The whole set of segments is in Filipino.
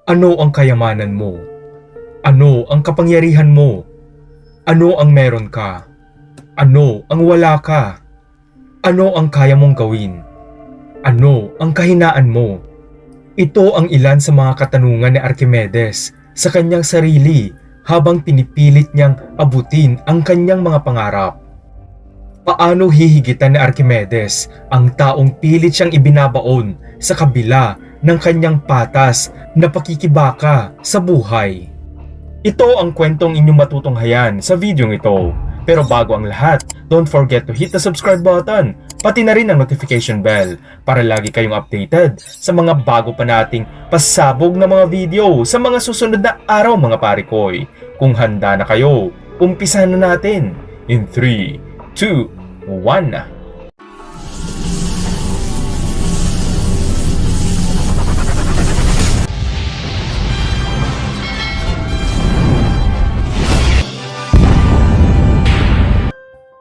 Ano ang kayamanan mo? Ano ang kapangyarihan mo? Ano ang meron ka? Ano ang wala ka? Ano ang kaya mong gawin? Ano ang kahinaan mo? Ito ang ilan sa mga katanungan ni Archimedes sa kanyang sarili habang pinipilit niyang abutin ang kanyang mga pangarap. Paano hihigitan ni Archimedes ang taong pilit siyang ibinabaon sa kabila ng kanyang patas na pakikibaka sa buhay? Ito ang kwentong inyong matutunghayan sa videong ito. Pero bago ang lahat, don't forget to hit the subscribe button, pati na rin ang notification bell para lagi kayong updated sa mga bago pa nating pasabog na mga video sa mga susunod na araw mga parikoy. Kung handa na kayo, umpisahan na natin in 3, 2, 1.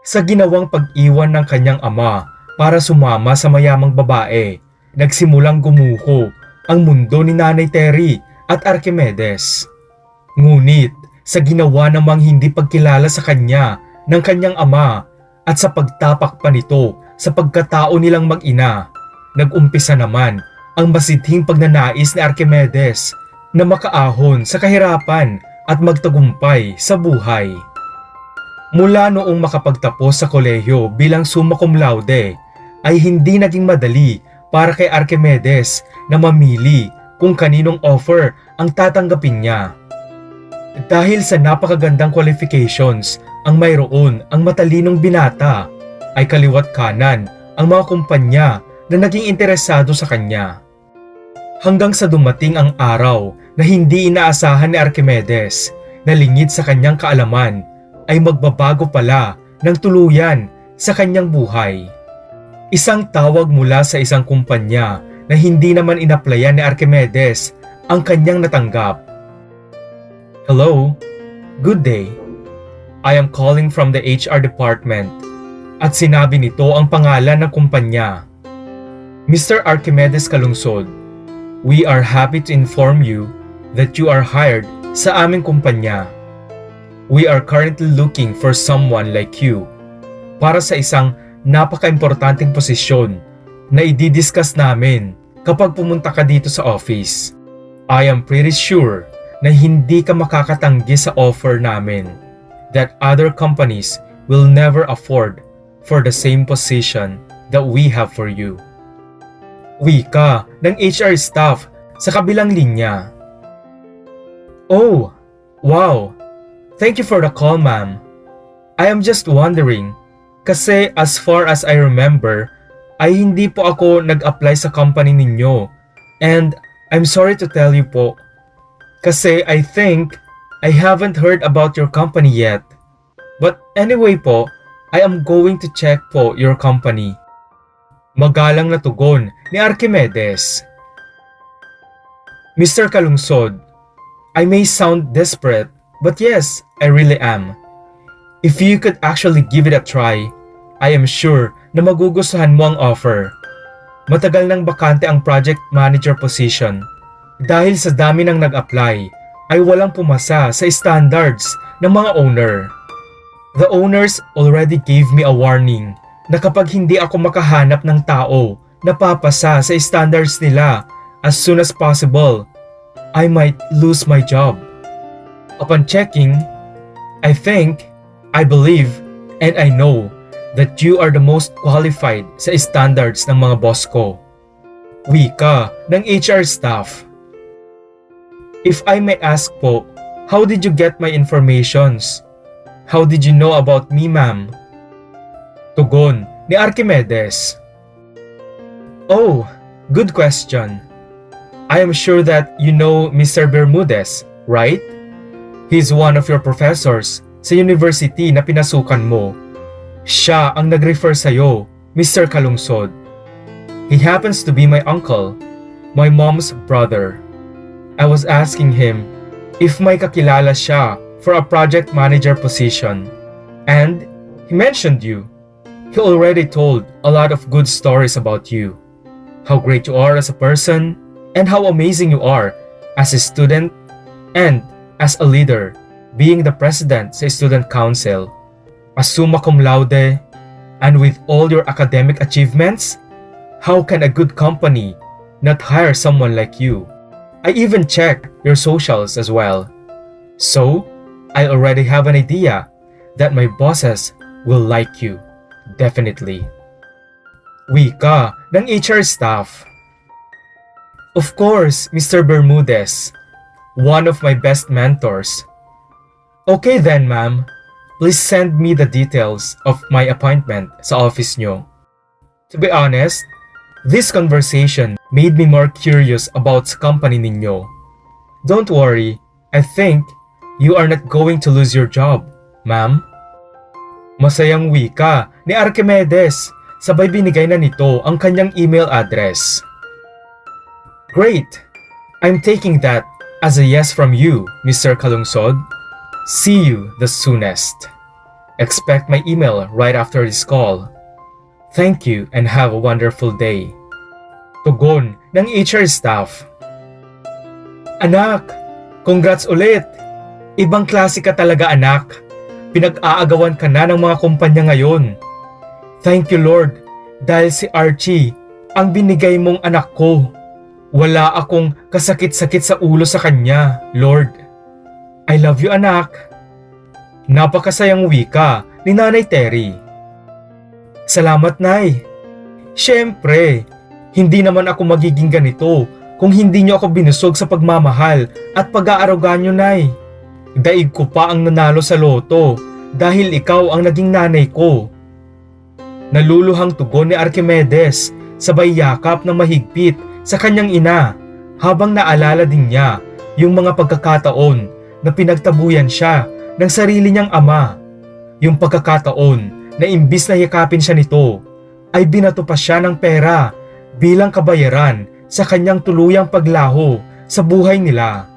Sa ginawang pag-iwan ng kanyang ama para sumama sa mayamang babae, nagsimulang gumuho ang mundo ni Nanay Terry at Archimedes. Ngunit sa ginawa namang hindi pagkilala sa kanya ng kanyang ama at sa pagtapak pa nito sa pagkatao nilang mag-ina, nag-umpisa naman ang masidhing pagnanais ni Archimedes na makaahon sa kahirapan at magtagumpay sa buhay. Mula noong makapagtapos sa kolehiyo bilang summa cum laude, ay hindi naging madali para kay Archimedes na mamili kung kaninong offer ang tatanggapin niya. Dahil sa napakagandang qualifications ang mayroon ang matalinong binata, ay kaliwat kanan ang mga kumpanya na naging interesado sa kanya. Hanggang sa dumating ang araw na hindi inaasahan ni Archimedes na lingid sa kanyang kaalaman ay magbabago pala ng tuluyan sa kanyang buhay. Isang tawag mula sa isang kumpanya na hindi naman inaplayan ni Archimedes ang kanyang natanggap. Hello, good day. I am calling from the HR department. At sinabi nito ang pangalan ng kumpanya. Mr. Archimedes Calungsod, we are happy to inform you that you are hired sa aming kumpanya. We are currently looking for someone like you para sa isang napaka-importanteng posisyon na i-discuss namin kapag pumunta ka dito sa office. I am pretty sure na hindi ka makakatanggi sa offer namin that other companies will never afford for the same position that we have for you. Wika ng HR staff sa kabilang linya. Oh, wow! Thank you for the call, ma'am. I am just wondering, kasi as far as I remember, ay hindi po ako nag-apply sa company ninyo. And I'm sorry to tell you po, kasi I think I haven't heard about your company yet. But anyway po, I am going to check po your company. Magalang na tugon ni Archimedes. Mr. Calungsod, I may sound desperate, but yes, I really am. If you could actually give it a try, I am sure na magugustuhan mo ang offer. Matagal nang bakante ang project manager position. Dahil sa dami nang nag-apply, ay walang pumasa sa standards ng mga owner. The owners already gave me a warning na kapag hindi ako makahanap ng tao na papasa sa standards nila as soon as possible, I might lose my job. Upon checking, I think, I believe, and I know that you are the most qualified sa standards ng mga boss ko. Wika ng HR staff. If I may ask po, how did you get my informations? How did you know about me, ma'am? Tugon ni Archimedes. Oh, good question. I am sure that you know Mr. Bermudez, right? He's one of your professors sa university na pinasukan mo. Siya ang nag-refer sa'yo, Mr. Calungsod. He happens to be my uncle, my mom's brother. I was asking him if may kakilala siya for a project manager position. And he mentioned you. He already told a lot of good stories about you. How great you are as a person and how amazing you are as a student, and as a leader, being the president sa student council, as summa cum laude, and with all your academic achievements, how can a good company not hire someone like you? I even checked your socials as well. So, I already have an idea that my bosses will like you. Definitely. Wika ng HR staff. Of course, Mr. Bermudez, one of my best mentors. Okay then, ma'am. Please send me the details of my appointment sa office nyo. To be honest, this conversation made me more curious about sa company ninyo. Don't worry, I think you are not going to lose your job, ma'am. Masayang wika ni Archimedes, sabay binigay na nito ang kanyang email address. Great! I'm taking that as a yes from you, Mr. Kalungsod. See you the soonest. Expect my email right after this call. Thank you and have a wonderful day. Tugon ng HR staff. Anak, congrats ulit! Ibang klase ka talaga, anak. Pinag-aagawan ka na ng mga kumpanya ngayon. Thank you, Lord, dahil si Archie ang binigay mong anak ko. Wala akong kasakit-sakit sa ulo sa kanya, Lord. I love you, anak. Napakasayang wika ni Nanay Terry. Salamat, Nay. Siyempre, hindi naman ako magiging ganito kung hindi niyo ako binusog sa pagmamahal at pag-aaruga niyo, Nay. Daig ko pa ang nanalo sa loto dahil ikaw ang naging nanay ko. Naluluhang tugon ni Archimedes, sabay yakap na mahigpit sa kanyang ina habang naalala din niya yung mga pagkakataon na pinagtabuyan siya ng sarili niyang ama. Yung pagkakataon na imbis na yakapin siya nito, ay binato pa siya ng pera bilang kabayaran sa kanyang tuluyang paglaho sa buhay nila.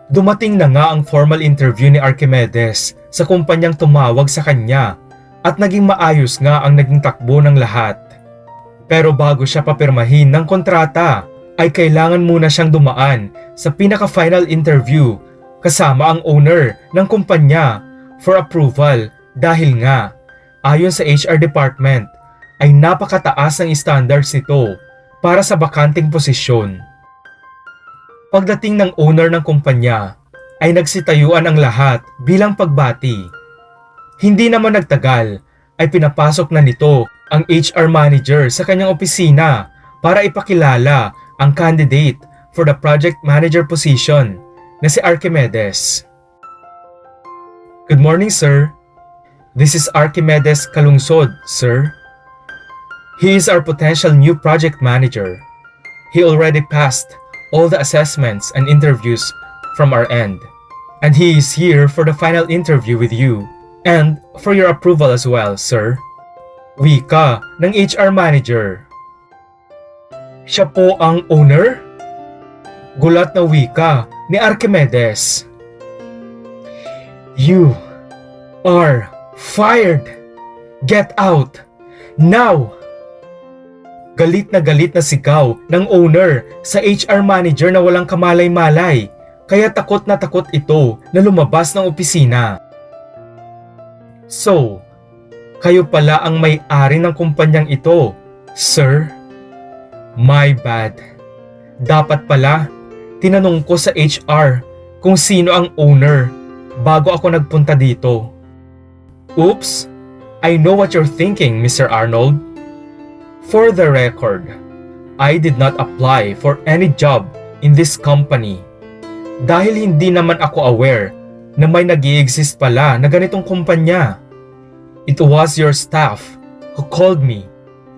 Dumating na nga ang formal interview ni Archimedes sa kumpanyang tumawag sa kanya at naging maayos nga ang naging takbo ng lahat. Pero bago siya papirmahin ng kontrata, ay kailangan muna siyang dumaan sa pinaka-final interview kasama ang owner ng kumpanya for approval dahil nga, ayon sa HR department, ay napakataas ang standards nito para sa bakanting posisyon. Pagdating ng owner ng kumpanya, ay nagsitayuan ang lahat bilang pagbati. Hindi naman nagtagal, ay pinapasok na nito ang HR manager sa kanyang opisina para ipakilala ang candidate for the project manager position na si Archimedes. Good morning, sir. This is Archimedes Kalungsod, sir. He is our potential new project manager. He already passed all the assessments and interviews from our end, and he is here for the final interview with you and for your approval as well, sir. Wika ng HR manager. Siya po ang owner? Gulat na wika ni Archimedes. You are fired! Get out! Now! Galit na sigaw ng owner sa HR manager na walang kamalay-malay, kaya takot na takot ito na lumabas ng opisina. So, kayo pala ang may-ari ng kumpanyang ito, sir? My bad. Dapat pala, tinanong ko sa HR kung sino ang owner bago ako nagpunta dito. Oops, I know what you're thinking, Mr. Arnold. For the record, I did not apply for any job in this company dahil hindi naman ako aware na may nag-i-exist pala na ganitong kumpanya. It was your staff who called me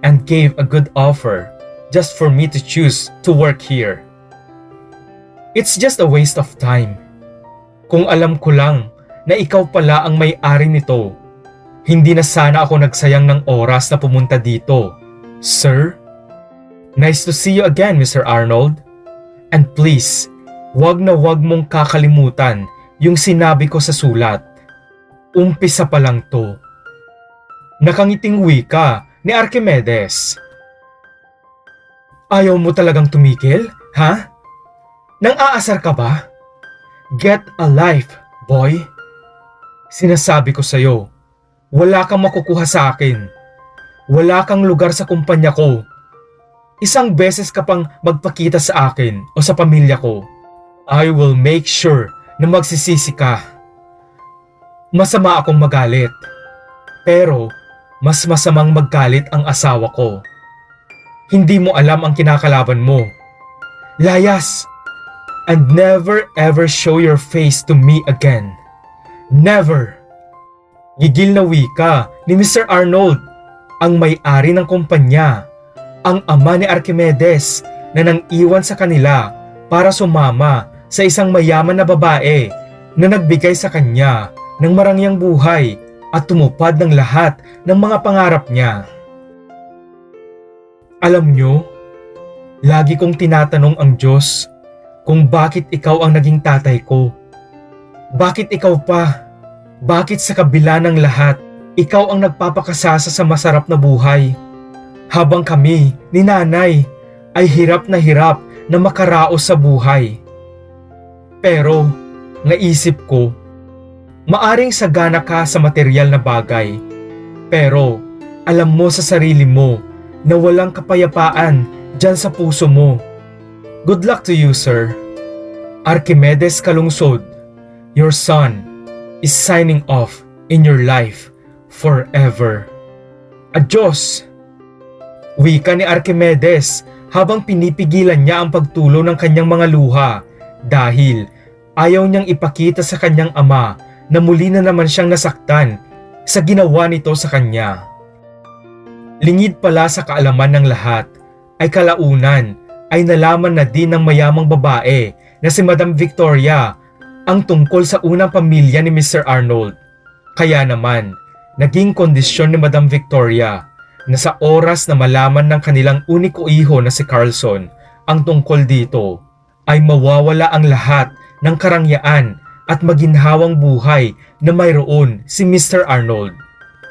and gave a good offer just for me to choose to work here. It's just a waste of time. Kung alam ko lang na ikaw pala ang may-ari nito, hindi na sana ako nagsayang ng oras na pumunta dito. Sir, nice to see you again, Mr. Arnold. And please, wag na wag mong kakalimutan yung sinabi ko sa sulat. Umpisa pa lang to. Nakangiting wika ni Archimedes. Ayaw mo talagang tumigil, ha? Nang aasar ka ba? Get a life, boy. Sinasabi ko sa'yo, wala kang makukuha sa akin. Wala kang lugar sa kumpanya ko. Isang beses ka pang magpakita sa akin o sa pamilya ko, I will make sure na magsisisi ka. Masama akong magalit, pero mas masamang maggalit ang asawa ko. Hindi mo alam ang kinakalaban mo. Layas! And never ever show your face to me again. Never! Gigil na wika ni Mr. Arnold, ang may-ari ng kumpanya, ang ama ni Archimedes na nang iwan sa kanila para sumama sa isang mayaman na babae na nagbigay sa kanya ng marangyang buhay at tumupad ng lahat ng mga pangarap niya. Alam nyo, lagi kong tinatanong ang Diyos kung bakit ikaw ang naging tatay ko. Bakit ikaw pa? Bakit sa kabila ng lahat, ikaw ang nagpapakasasa sa masarap na buhay? Habang kami, ni nanay, ay hirap na makaraos sa buhay. Pero, naisip ko, maaring sagana ka sa material na bagay. Pero, alam mo sa sarili mo na walang kapayapaan dyan sa puso mo. Good luck to you, sir. Archimedes Calungsod, your son, is signing off in your life forever. Adios! Wika ni Archimedes habang pinipigilan niya ang pagtulo ng kanyang mga luha dahil ayaw niyang ipakita sa kanyang ama na muli na naman siyang nasaktan sa ginawa nito sa kanya. Lingid pala sa kaalaman ng lahat ay kalaunan ay nalaman na din ng mayamang babae na si Madam Victoria ang tungkol sa unang pamilya ni Mr. Arnold. Kaya naman, naging kondisyon ni Madam Victoria na sa oras na malaman ng kanilang uniko iho na si Carlson ang tungkol dito, ay mawawala ang lahat ng karangyaan at maginhawang buhay na mayroon si Mr. Arnold.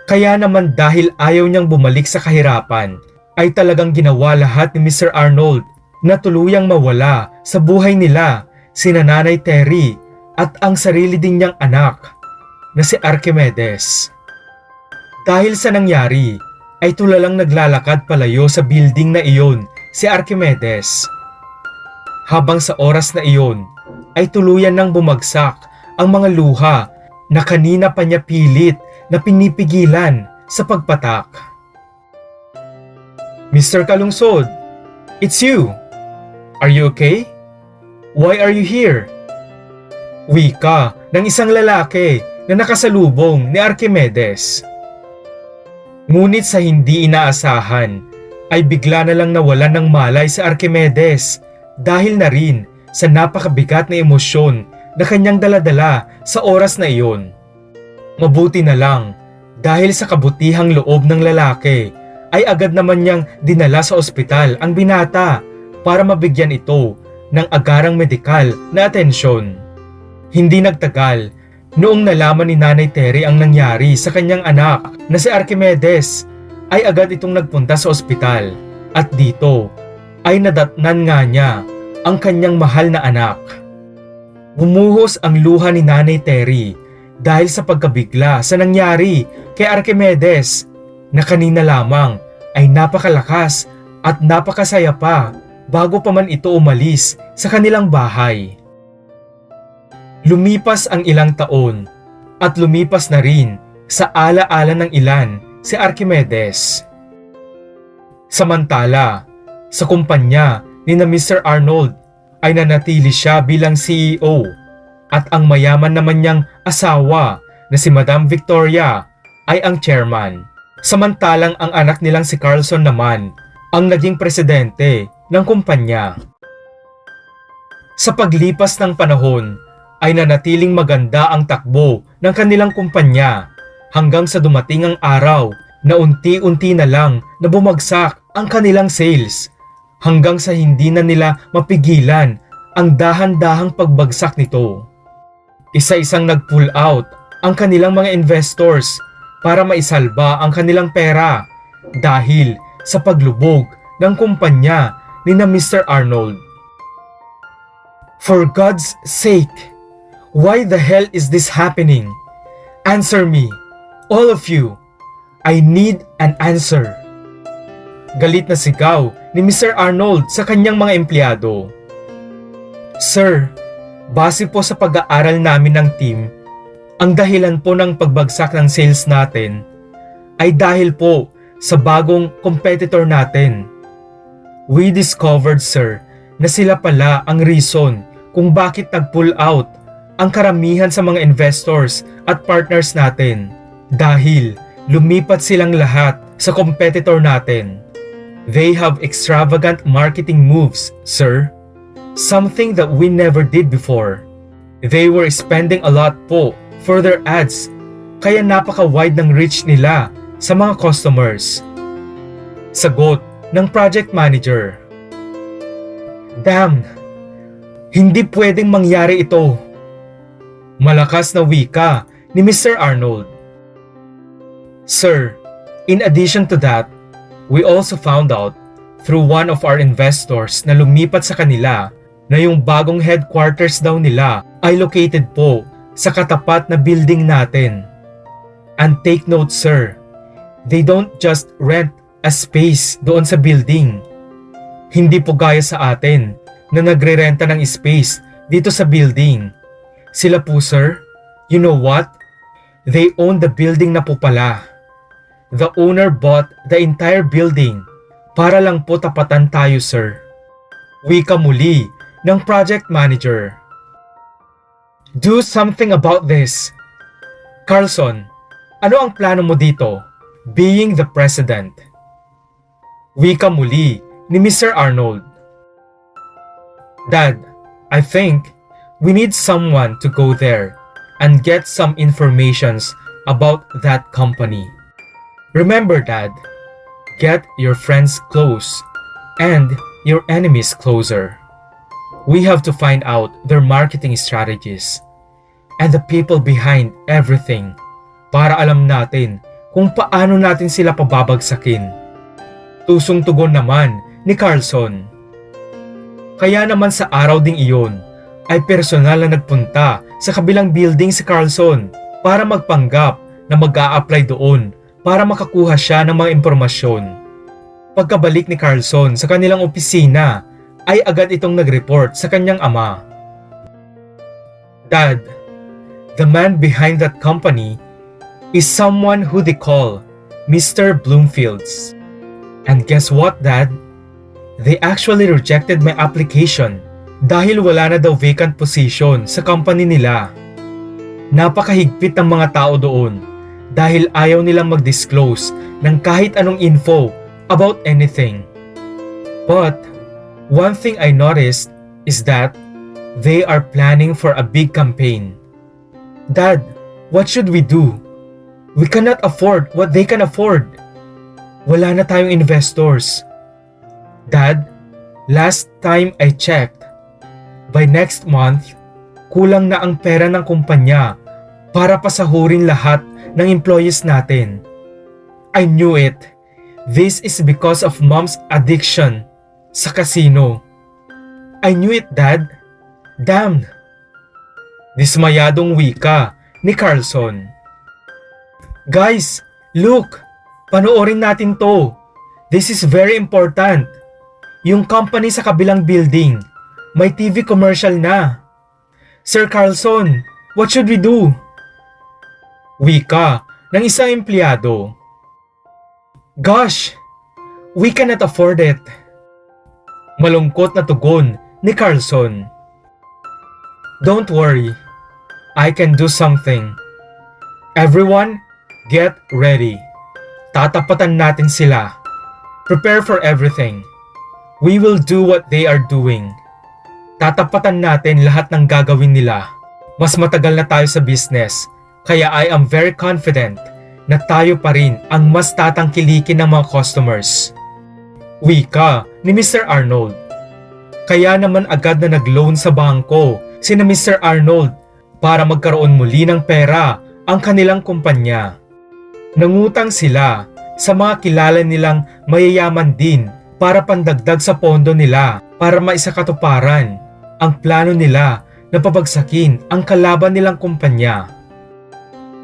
Kaya naman dahil ayaw niyang bumalik sa kahirapan, ay talagang ginawa lahat ni Mr. Arnold na tuluyang mawala sa buhay nila sina Nanay Terry at ang sarili din niyang anak na si Archimedes. Dahil sa nangyari, ay tulalang naglalakad palayo sa building na iyon si Archimedes. Habang sa oras na iyon, ay tuluyan nang bumagsak ang mga luha na kanina pa niya pilit na pinipigilan sa pagpatak. Mr. Calungsod, it's you! Are you okay? Why are you here? Wika ng isang lalaki na nakasalubong ni Archimedes. Ngunit sa hindi inaasahan, ay bigla na lang nawalan ng malay si Archimedes dahil na rin sa napakabigat na emosyon na kanyang daladala sa oras na iyon. Mabuti na lang dahil sa kabutihang loob ng lalaki ay agad naman niyang dinala sa ospital ang binata para mabigyan ito ng agarang medikal na atensyon. Hindi nagtagal, noong nalaman ni Nanay Terry ang nangyari sa kanyang anak na si Archimedes, ay agad itong nagpunta sa ospital at dito ay nadatnan nga niya ang kanyang mahal na anak. Bumuhos ang luha ni Nanay Terry dahil sa pagkabigla sa nangyari kay Archimedes na kanina lamang ay napakalakas at napakasaya pa bago pa man ito umalis sa kanilang bahay. Lumipas ang ilang taon at lumipas na rin sa ala-ala ng ilan si Archimedes. Samantala, sa kumpanya ni na Mr. Arnold ay nanatili siya bilang CEO at ang mayaman naman niyang asawa na si Madam Victoria ay ang chairman. Samantalang ang anak nilang si Carlson naman ang naging presidente ng kumpanya. Sa paglipas ng panahon ay nanatiling maganda ang takbo ng kanilang kumpanya hanggang sa dumating ang araw na unti-unti na lang na bumagsak ang kanilang sales hanggang sa hindi na nila mapigilan ang dahan-dahang pagbagsak nito. Isa-isang nag-pull out ang kanilang mga investors para maisalba ang kanilang pera dahil sa paglubog ng kumpanya ni na Mr. Arnold. For God's sake, why the hell is this happening? Answer me, all of you. I need an answer. Galit na sigaw ni Mr. Arnold sa kanyang mga empleyado. Sir, base po sa pag-aaral namin ng team, ang dahilan po ng pagbagsak ng sales natin ay dahil po sa bagong competitor natin. We discovered, sir, na sila pala ang reason kung bakit nag-pull out ang karamihan sa mga investors at partners natin dahil lumipat silang lahat sa competitor natin. They have extravagant marketing moves, sir. Something that we never did before. They were spending a lot po for their ads, kaya napaka-wide ng reach nila sa mga customers. Sagot ng project manager. Damn! Hindi pwedeng mangyari ito. Malakas na wika ni Mr. Arnold. Sir, in addition to that, we also found out through one of our investors na lumipat sa kanila na yung bagong headquarters daw nila ay located po sa katapat na building natin. And take note, sir, they don't just rent a space doon sa building. Hindi po gaya sa atin na nagre-renta ng space dito sa building. Sila po, sir, you know what? They own the building na po pala. The owner bought the entire building para lang po tapatan tayo, sir. Wika muli ng project manager. Do something about this. Carlson, ano ang plano mo dito? Being the president. Wika muli ni Mr. Arnold. Dad, I think we need someone to go there and get some informations about that company. Remember, Dad, get your friends close and your enemies closer. We have to find out their marketing strategies and the people behind everything para alam natin kung paano natin sila pababagsakin. Tusong tugon naman ni Carlson. Kaya naman sa araw ding iyon ay personal na nagpunta sa kabilang building si Carlson para magpanggap na mag-a-apply doon para makakuha siya ng mga impormasyon. Pagkabalik ni Carlson sa kanilang opisina ay agad itong nag-report sa kanyang ama. Dad, the man behind that company is someone who they call Mr. Bloomfields. And guess what, Dad? They actually rejected my application dahil wala na daw vacant position sa company nila. Napakahigpit ng mga tao doon dahil ayaw nilang mag-disclose ng kahit anong info about anything. But one thing I noticed is that they are planning for a big campaign. Dad, what should we do? We cannot afford what they can afford. Wala na tayong investors. Dad, last time I checked, by next month, kulang na ang pera ng kumpanya para pasahurin lahat ng employees natin. I knew it. This is because of Mom's addiction sa casino. I knew it, Dad. Damn! Dismayadong wika ni Carlson. Guys, look! Panoorin natin to. This is very important. Yung company sa kabilang building, may TV commercial na. Sir Carlson, what should we do? Wika ng isang empleyado. Gosh, we cannot afford it. Malungkot na tugon ni Carlson. Don't worry, I can do something. Everyone, get ready. Tatapatan natin sila. Prepare for everything. We will do what they are doing. Tatapatan natin lahat ng gagawin nila. Mas matagal na tayo sa business, kaya I am very confident na tayo pa rin ang mas tatangkilikin ng mga customers. Wika ni Mr. Arnold. Kaya naman agad na nag-loan sa bangko sina Mr. Arnold para magkaroon muli ng pera ang kanilang kumpanya. Nangutang sila sa mga kilala nilang mayayaman din para pandagdag sa pondo nila para maisakatuparan ang plano nila na pabagsakin ang kalaban nilang kumpanya.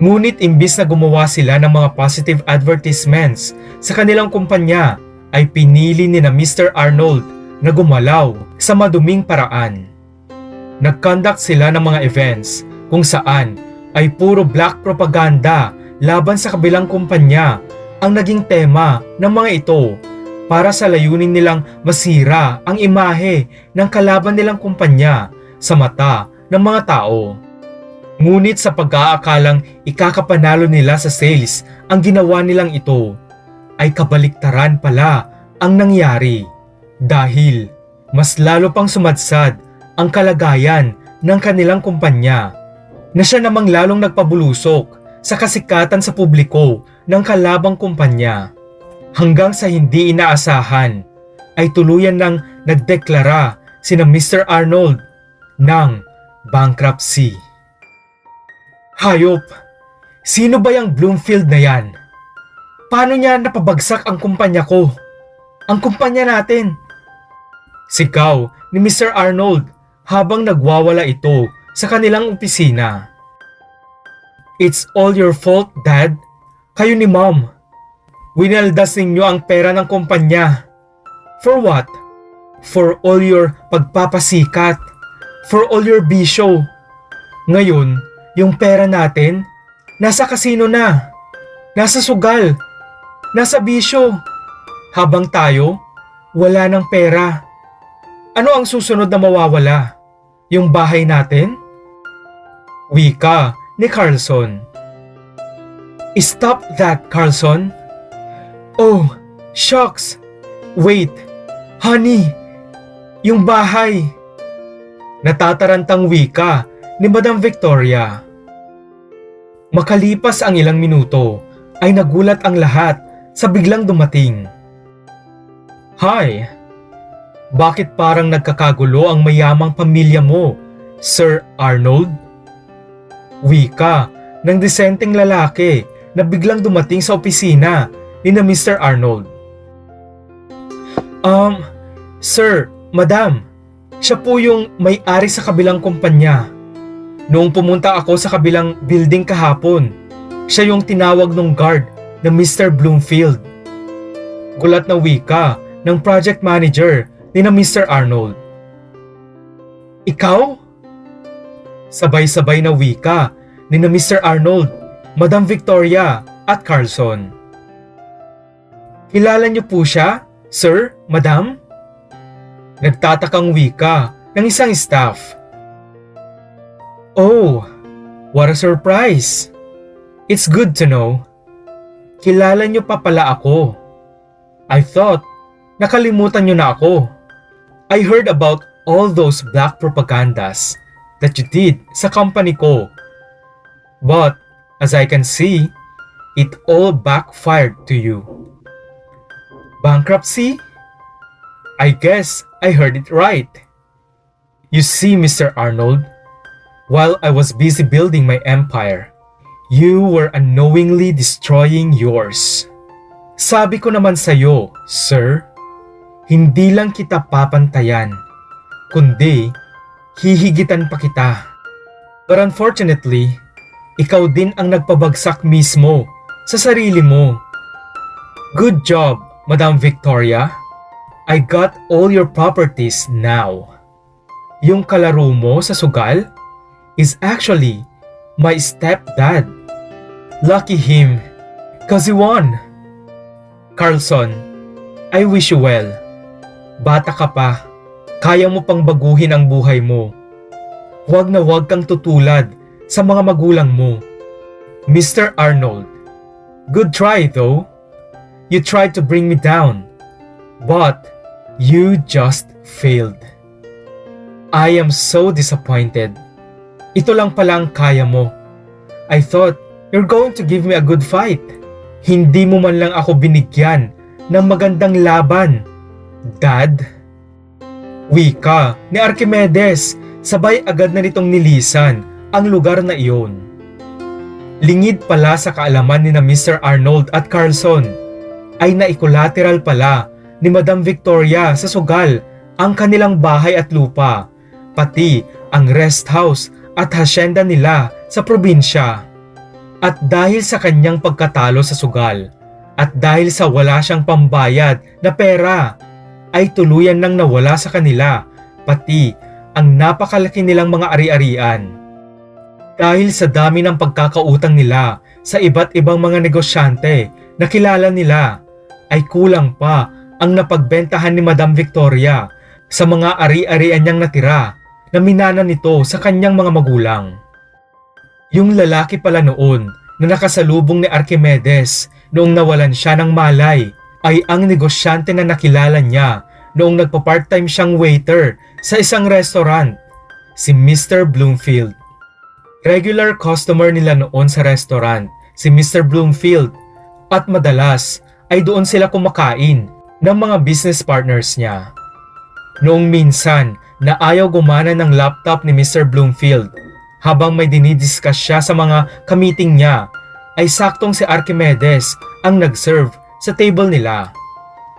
Ngunit imbis na gumawa sila ng mga positive advertisements sa kanilang kumpanya, ay pinili ni na Mr. Arnold na gumalaw sa maduming paraan. Nag-conduct sila ng mga events kung saan ay puro black propaganda laban sa kabilang kumpanya ang naging tema ng mga ito para sa layunin nilang masira ang imahe ng kalaban nilang kumpanya sa mata ng mga tao. Ngunit sa pag-aakalang ikakapanalo nila sa sales ang ginawa nilang ito, ay kabaliktaran pala ang nangyari dahil mas lalo pang sumadsad ang kalagayan ng kanilang kumpanya na siya namang lalong nagpabulusok sa kasikatan sa publiko ng kalabang kumpanya hanggang sa hindi inaasahan ay tuluyan nang nagdeklara sina Mr. Arnold ng bankruptcy. Hayop! Sino ba yung Bloomfield na yan? Paano niya napabagsak ang kumpanya ko? Ang kumpanya natin! Sigaw ni Mr. Arnold habang nagwawala ito sa kanilang opisina. It's all your fault, Dad. Kayo ni Mom. Winaldas ninyo ang pera ng kumpanya. For what? For all your pagpapasikat. For all your bisyo. Ngayon, yung pera natin, nasa kasino na. Nasa sugal. Nasa bisyo. Habang tayo, wala ng pera. Ano ang susunod na mawawala? Yung bahay natin? Wika ni Carlson. Stop that, Carlson. Oh, shucks. Wait, honey, yung bahay. Natatarantang wika ni Madam Victoria. Makalipas ang ilang minuto, ay nagulat ang lahat sa biglang dumating. Hi, bakit parang nagkakagulo ang mayamang pamilya mo, Sir Arnold? Wika ng disenteng lalaki na biglang dumating sa opisina ni na Mr. Arnold. Sir, Madam, siya po yung may-ari sa kabilang kumpanya. Noong pumunta ako sa kabilang building kahapon, siya yung tinawag ng guard na Mr. Bloomfield. Gulat na wika ng project manager ni na Mr. Arnold. Ikaw? Sabay-sabay na wika ni na Mr. Arnold, Madam Victoria at Carlson. Kilala niyo po siya, Sir, Madam? Nagtatakang wika ng isang staff. Oh, what a surprise! It's good to know. Kilala niyo pa pala ako. I thought, nakalimutan niyo na ako. I heard about all those black propagandas that you did sa company ko. But, as I can see, it all backfired to you. Bankruptcy? I guess I heard it right. You see, Mr. Arnold, while I was busy building my empire, you were unknowingly destroying yours. Sabi ko naman sa'yo, sir, hindi lang kita papantayan, kundi hihigitan pa kita. But unfortunately, ikaw din ang nagpabagsak mismo sa sarili mo. Good job, Madam Victoria. I got all your properties now. Yung kalaro mo sa sugal is actually my stepdad. Lucky him, cause he won. Carlson, I wish you well. Bata ka pa, kaya mo pang baguhin ang buhay mo. Huwag na huwag kang tutulad sa mga magulang mo. Mr. Arnold, good try though. You tried to bring me down, but you just failed. I am so disappointed. Ito lang pala ang kaya mo. I thought you're going to give me a good fight. Hindi mo man lang ako binigyan ng magandang laban, Dad. Wika ni Archimedes, sabay agad na nitong nilisan ang lugar na iyon. Lingid pala sa kaalaman ni na Mr. Arnold at Carlson, ay naikolateral pala ni Madam Victoria sa sugal ang kanilang bahay at lupa pati ang rest house at hasyenda nila sa probinsya. At dahil sa kanyang pagkatalo sa sugal, at dahil sa wala siyang pambayad na pera, ay tuluyan nang nawala sa kanila pati ang napakalaki nilang mga ari-arian. Dahil sa dami ng pagkakautang nila sa iba't ibang mga negosyante na kilala nila, ay kulang pa ang napagbentahan ni Madam Victoria sa mga ari-arian niyang natira na minana nito sa kanyang mga magulang. Yung lalaki pala noon na nakasalubong ni Archimedes noong nawalan siya ng malay ay ang negosyante na nakilala niya noong nagpa-part-time siyang waiter sa isang restaurant, si Mr. Bloomfield. Regular customer nila noon sa restaurant, si Mr. Bloomfield, at madalas ay doon sila kumakain ng mga business partners niya. Noong minsan na ayaw gumana ng laptop ni Mr. Bloomfield, habang may dinidiscuss siya sa mga kamiting niya, ay saktong si Archimedes ang nag-serve sa table nila.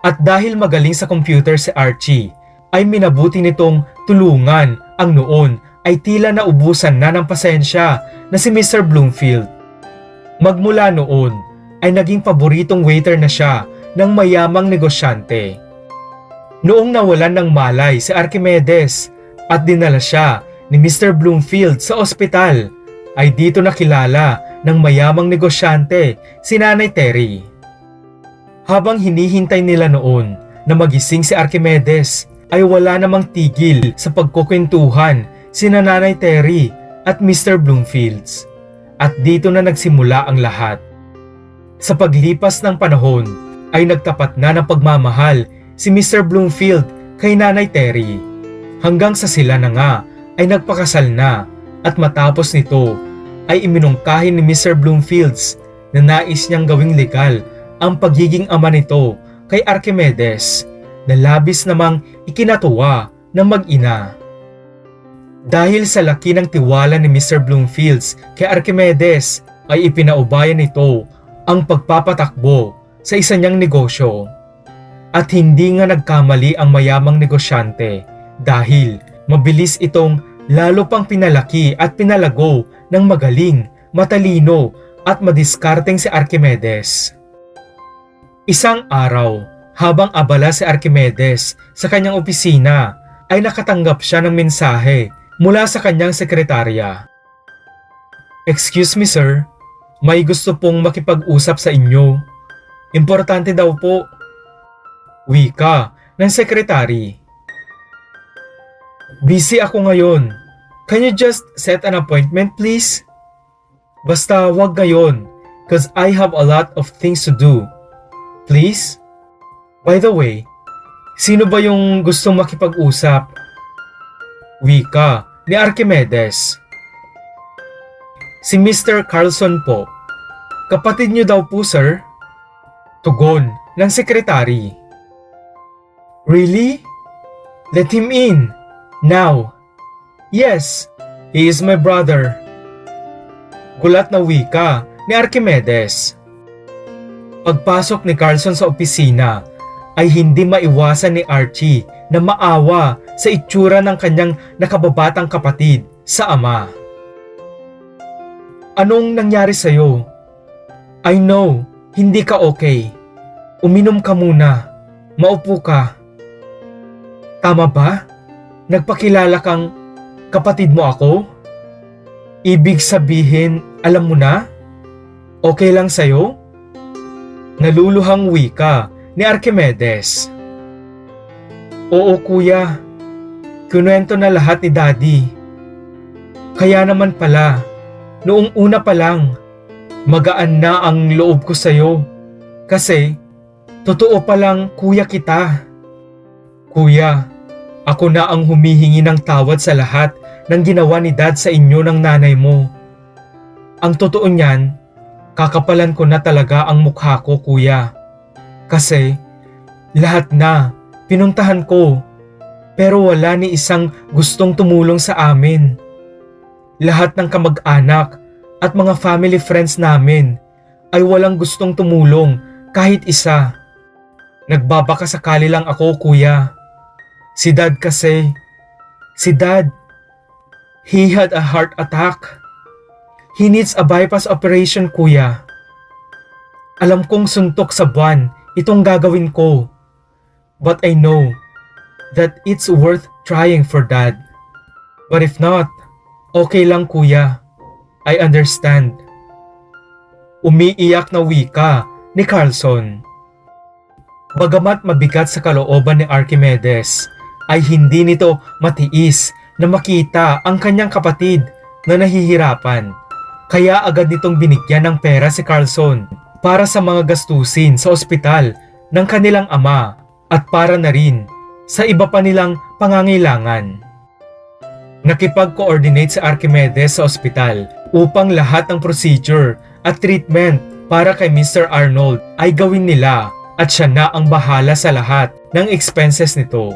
At dahil magaling sa computer si Archie, ay minabuti nitong tulungan ang noon ay tila naubusan na ng pasensya na si Mr. Bloomfield. Magmula noon ay naging paboritong waiter na siya ng mayamang negosyante. Noong nawalan ng malay si Archimedes at dinala siya ni Mr. Bloomfield sa ospital, ay dito nakilala ng mayamang negosyante si Nanay Terry. Habang hinihintay nila noon na magising si Archimedes, ay wala namang tigil sa pagkukwentuhan si Nanay Terry at Mr. Bloomfields. At dito na nagsimula ang lahat. Sa paglipas ng panahon ay nagtapat na ng pagmamahal si Mr. Bloomfield kay Nanay Terry. Hanggang sa sila na nga ay nagpakasal na, at matapos nito ay iminungkahi ni Mr. Bloomfields na nais niyang gawing legal ang pagiging ama nito kay Archimedes, na labis namang ikinatuwa ng mag-ina. Dahil sa laki ng tiwala ni Mr. Bloomfields kay Archimedes, ay ipinaubayan nito ang pagpapatakbo sa isa niyang negosyo. At hindi nga nagkamali ang mayamang negosyante, dahil mabilis itong lalo pang pinalaki at pinalago ng magaling, matalino at madiskarteng si Archimedes. Isang araw, habang abala si Archimedes sa kanyang opisina, ay nakatanggap siya ng mensahe mula sa kanyang sekretarya. "Excuse me sir, may gusto pong makipag-usap sa inyo. Importante daw po." Wika ng sekretary. "Busy ako ngayon. Can you just set an appointment please? Basta wag ngayon, cause I have a lot of things to do. Please? By the way, sino ba yung gustong makipag-usap?" Wika ni Archimedes. "Si Mr. Carlson po. Kapatid niyo daw po sir." Tugon ng sekretary. "Really? Let him in. Now." "Yes, he is my brother." Gulat na wika ni Archimedes. Pagpasok ni Carlson sa opisina, ay hindi maiwasan ni Archie na maawa sa itsura ng kanyang nakababatang kapatid sa ama. "Anong nangyari sa'yo? I know, hindi ka okay. Uminom ka muna. Maupo ka." "Tama ba? Nagpakilala kang kapatid mo ako? Ibig sabihin, alam mo na? Okay lang sa'yo?" Naluluhang wika ni Archimedes. "Oo kuya, kinuwento na lahat ni Daddy. Kaya naman pala, noong una pa lang, magaan na ang loob ko sa'yo. Kasi, totoo palang kuya kita. Kuya, ako na ang humihingi ng tawad sa lahat ng ginawa ni Dad sa inyo ng nanay mo. Ang totoo niyan, kakapalan ko na talaga ang mukha ko kuya. Kasi lahat na pinuntahan ko, pero wala ni isang gustong tumulong sa amin. Lahat ng kamag-anak at mga family friends namin ay walang gustong tumulong kahit isa. Nagbabaka sakali lang ako kuya. Si Dad kasi, si Dad He had a heart attack. He needs a bypass operation, kuya. Alam kong suntok sa buwan itong gagawin ko. But I know that it's worth trying for Dad. But if not, okay lang kuya. I understand. Umiiyak na wika ni Carlson. Bagamat mabigat sa kalooban ni Archimedes, ay hindi nito matiis na makita ang kanyang kapatid na nahihirapan. Kaya agad nitong binigyan ng pera si Carlson para sa mga gastusin sa ospital ng kanilang ama at para na rin sa iba pa nilang pangangailangan. Nakipag-coordinate si Archimedes sa ospital upang lahat ng procedure at treatment para kay Mr. Arnold ay gawin nila at siya na ang bahala sa lahat ng expenses nito.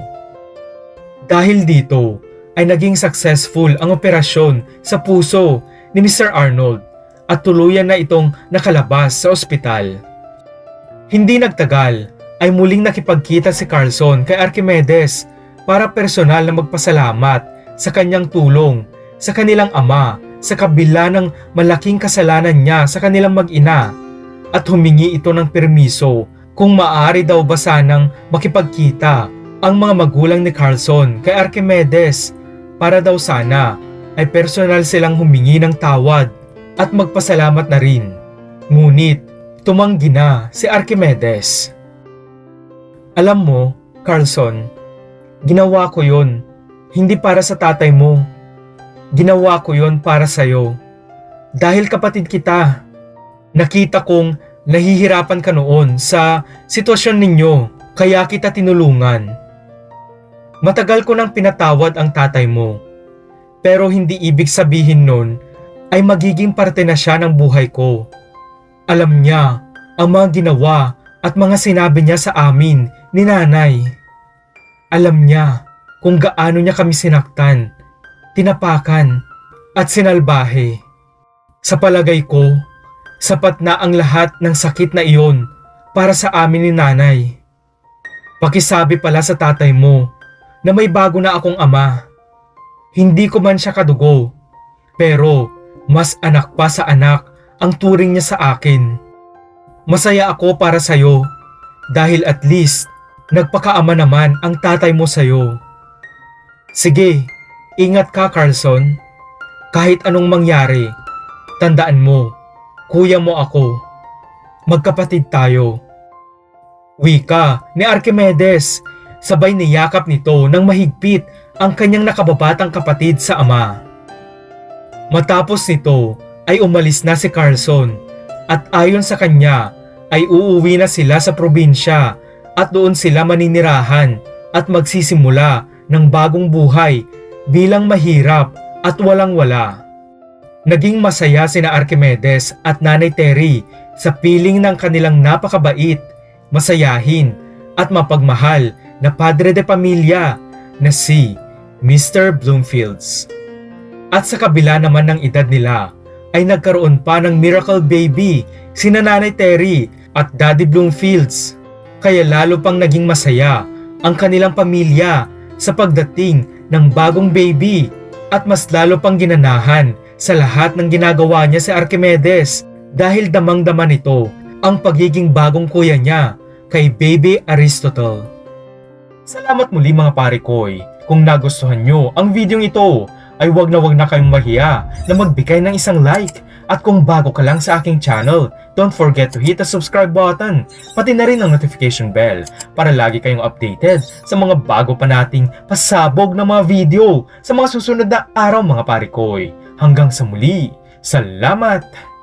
Dahil dito ay naging successful ang operasyon sa puso ni Mr. Arnold at tuluyan na itong nakalabas sa ospital. Hindi nagtagal ay muling nakipagkita si Carlson kay Archimedes para personal na magpasalamat sa kanyang tulong sa kanilang ama sa kabila ng malaking kasalanan niya sa kanilang mag-ina at humingi ito ng permiso kung maaari daw ba sanang makipagkita ang mga magulang ni Carlson kay Archimedes para daw sana ay personal silang humingi ng tawad at magpasalamat na rin. Ngunit tumanggi na si Archimedes. Alam mo, Carlson, ginawa ko yon hindi para sa tatay mo. Ginawa ko yon para sa'yo. Dahil kapatid kita. Nakita kong nahihirapan ka noon sa sitwasyon ninyo, kaya kita tinulungan. Matagal ko nang pinatawad ang tatay mo. Pero hindi ibig sabihin nun ay magiging parte na siya ng buhay ko. Alam niya ang mga ginawa at mga sinabi niya sa amin ni nanay. Alam niya kung gaano niya kami sinaktan, tinapakan at sinalbahe. Sa palagay ko, sapat na ang lahat ng sakit na iyon para sa amin ni nanay. Pakisabi pala sa tatay mo na may bago na akong ama. Hindi ko man siya kadugo, pero mas anak pa sa anak ang turing niya sa akin. Masaya ako para sa'yo dahil at least nagpakaama naman ang tatay mo sa'yo. Sige, ingat ka Carlson. Kahit anong mangyari, tandaan mo, kuya mo ako. Magkapatid tayo. Wika ni Archimedes, sabay niyakap nito ng mahigpit ang kanyang nakababatang kapatid sa ama. Matapos nito ay umalis na si Carlson at ayon sa kanya ay uuwi na sila sa probinsya at doon sila maninirahan at magsisimula ng bagong buhay bilang mahirap at walang-wala. Naging masaya sina Archimedes at Nanay Terry sa piling ng kanilang napakabait, masayahin at mapagmahal na padre de pamilya na si Mr. Bloomfields. At sa kabila naman ng edad nila ay nagkaroon pa ng miracle baby sina Nanay Terry at Daddy Bloomfields. Kaya lalo pang naging masaya ang kanilang pamilya sa pagdating ng bagong baby at mas lalo pang ginanahan sa lahat ng ginagawa niya si Archimedes dahil damang-dama nito ang pagiging bagong kuya niya kay Baby Aristotle. Salamat muli mga pare koy. Kung nagustuhan nyo ang video ito ay wag na kayong mahiya na magbigay ng isang like. At kung bago ka lang sa aking channel, don't forget to hit the subscribe button, pati na rin ang notification bell para lagi kayong updated sa mga bago pa nating pasabog na mga video sa mga susunod na araw mga pare koy. Hanggang sa muli, salamat!